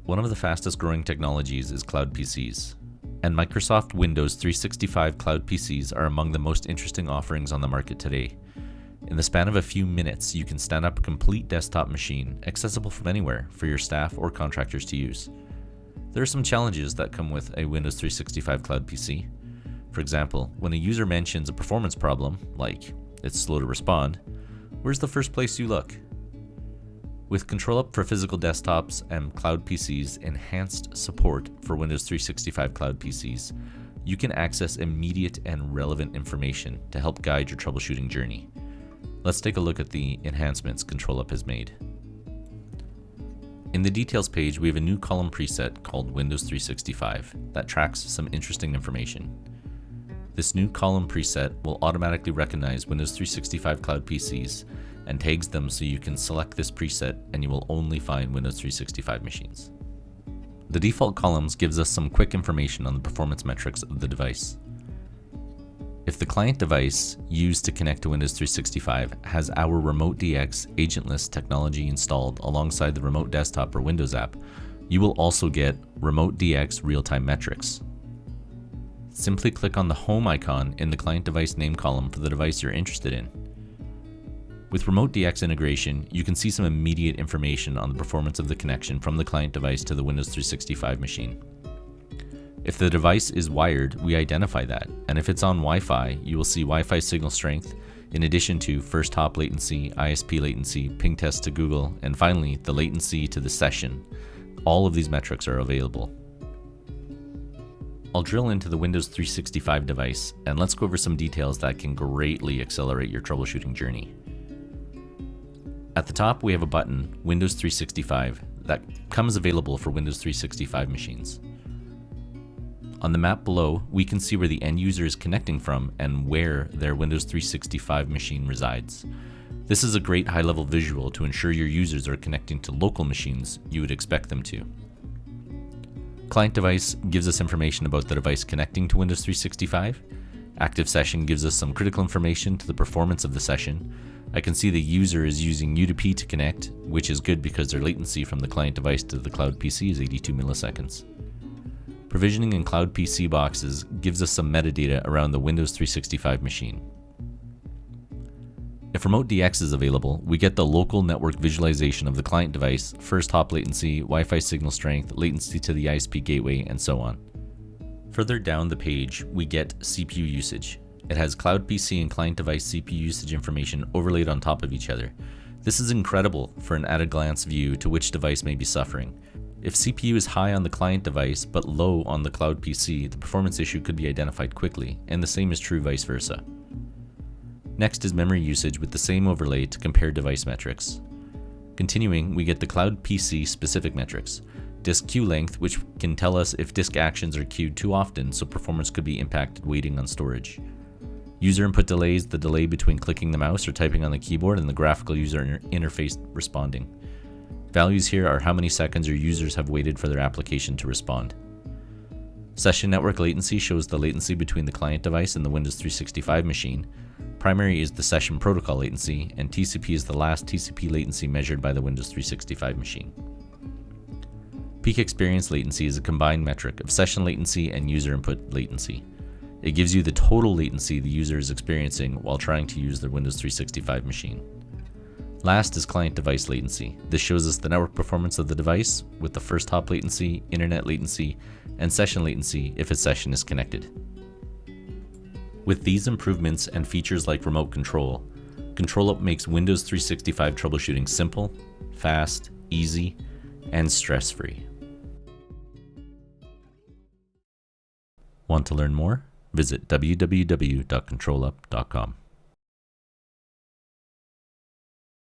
One of the fastest growing technologies is Cloud PCs, and Microsoft Windows 365 Cloud PCs are among the most interesting offerings on the market today. In the span of a few minutes, you can stand up a complete desktop machine, accessible from anywhere, for your staff or contractors to use. There are some challenges that come with a Windows 365 Cloud PC. For example, when a user mentions a performance problem, like it's slow to respond, where's the first place you look? With ControlUp for physical desktops and Cloud PCs enhanced support for Windows 365 Cloud PCs, you can access immediate and relevant information to help guide your troubleshooting journey. Let's take a look at the enhancements ControlUp has made. In the details page, we have a new column preset called Windows 365 that tracks some interesting information. This new column preset will automatically recognize Windows 365 Cloud PCs and tags them so you can select this preset and you will only find Windows 365 machines. The default columns gives us some quick information on the performance metrics of the device. If the client device used to connect to Windows 365 has our Remote DX agentless technology installed alongside the Remote Desktop or Windows app, you will also get Remote DX real-time metrics. Simply click on the Home icon in the client device name column for the device you're interested in. With Remote DX integration, you can see some immediate information on the performance of the connection from the client device to the Windows 365 machine. If the device is wired, we identify that, and if it's on Wi-Fi, you will see Wi-Fi signal strength, in addition to first hop latency, ISP latency, ping test to Google, and finally the latency to the session. All of these metrics are available. I'll drill into the Windows 365 device, and let's go over some details that can greatly accelerate your troubleshooting journey. At the top, we have a button, Windows 365, that comes available for Windows 365 machines. On the map below, we can see where the end user is connecting from and where their Windows 365 machine resides. This is a great high-level visual to ensure your users are connecting to local machines you would expect them to. Client device gives us information about the device connecting to Windows 365. Active session gives us some critical information to the performance of the session. I can see the user is using U2P to connect, which is good because their latency from the client device to the Cloud PC is 82 milliseconds. Provisioning in Cloud PC boxes gives us some metadata around the Windows 365 machine. If Remote DX is available, we get the local network visualization of the client device, first hop latency, Wi-Fi signal strength, latency to the ISP gateway, and so on. Further down the page, we get CPU usage. It has Cloud PC and client device CPU usage information overlaid on top of each other. This is incredible for an at-a-glance view to which device may be suffering. If CPU is high on the client device but low on the Cloud PC, the performance issue could be identified quickly, and the same is true vice versa. Next is memory usage with the same overlay to compare device metrics. Continuing, we get the Cloud PC specific metrics. Disk queue length, which can tell us if disk actions are queued too often, so performance could be impacted waiting on storage. User input delays, the delay between clicking the mouse or typing on the keyboard and the graphical user interface responding. Values here are how many seconds your users have waited for their application to respond. Session network latency shows the latency between the client device and the Windows 365 machine. Primary is the session protocol latency, and TCP is the last TCP latency measured by the Windows 365 machine. Peak experience latency is a combined metric of session latency and user input latency. It gives you the total latency the user is experiencing while trying to use their Windows 365 machine. Last is client device latency. This shows us the network performance of the device with the first hop latency, internet latency, and session latency if a session is connected. With these improvements and features like remote control, ControlUp makes Windows 365 troubleshooting simple, fast, easy, and stress-free. Want to learn more? Visit www.controlup.com.